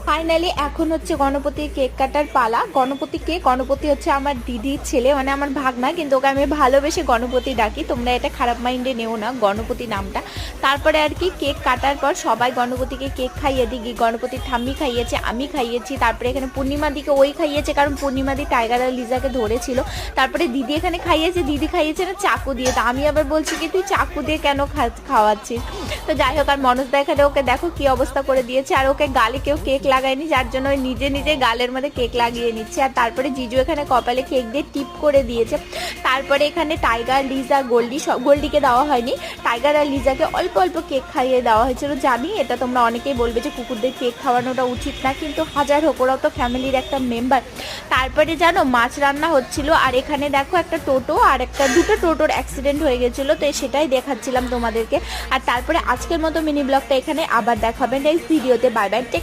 Finally এখন হচ্ছে গণপতির cake কাটার পালা। গণপতি হচ্ছে আমার দিদির ছেলে, মানে আমার ভাগনা, কিন্তু ওকে আমি ভালোবেসে গণপতি ডাকি, তোমরা এটা খারাপ মাইন্ডে নেও না গণপতি নামটা। তারপরে আর কি কেক কাটার পর সবাই গণপতিকে কেক খাইয়ে দিই, গণপতির ঠাম্মি খাইয়েছে, আমি খাইয়েছি, তারপরে এখানে পূর্ণিমাদিকে ওই খাইয়েছে কারণ পূর্ণিমাদি টাইগার আর লিজাকে ধরেছিল। তারপরে দিদি এখানে খাইয়েছে, দিদি খাইয়েছে না চাকু দিয়ে, তা আমি আবার বলছি কি তুই চাকু দিয়ে কেন খাওয়াচ্ছিস। তো যাই হোক, আর মনোজদা এখানে ওকে দেখো কি অবস্থা করে দিয়েছে, আর ওকে গালে কেউ কেক লাগায়নি, যার জন্য ওই নিজে নিজে গালের মধ্যে কেক লাগিয়ে নিচ্ছে। আর তারপরে জিজু এখানে কপালে কেক দিয়ে টিপ করে দিয়েছে। তারপরে এখানে টাইগার, লিজা, গোল্ডিকে দেওয়া হয়নি, টাইগার আর লিজাকে অল্প অল্প কেক খাইয়ে দেওয়া হয়েছিল। জানি এটা তোমরা অনেকেই বলবে যে কুকুরদের কেক খাওয়ানোটা উচিত না, কিন্তু হাজার হোক ওরাও তো ফ্যামিলির একটা মেম্বার। তারপরে জানো মাছ রান্না হচ্ছিল, আর এখানে দেখো একটা টোটো আর দুটো টোটোর অ্যাক্সিডেন্ট হয়ে গেছিলো, তো সেটাই দেখাচ্ছিলাম তোমাদেরকে। আর তারপরে আজকের মতো মিনি ব্লগটা এখানে, আবার দেখা হবে নেক্সট ভিডিওতে। Bye bye.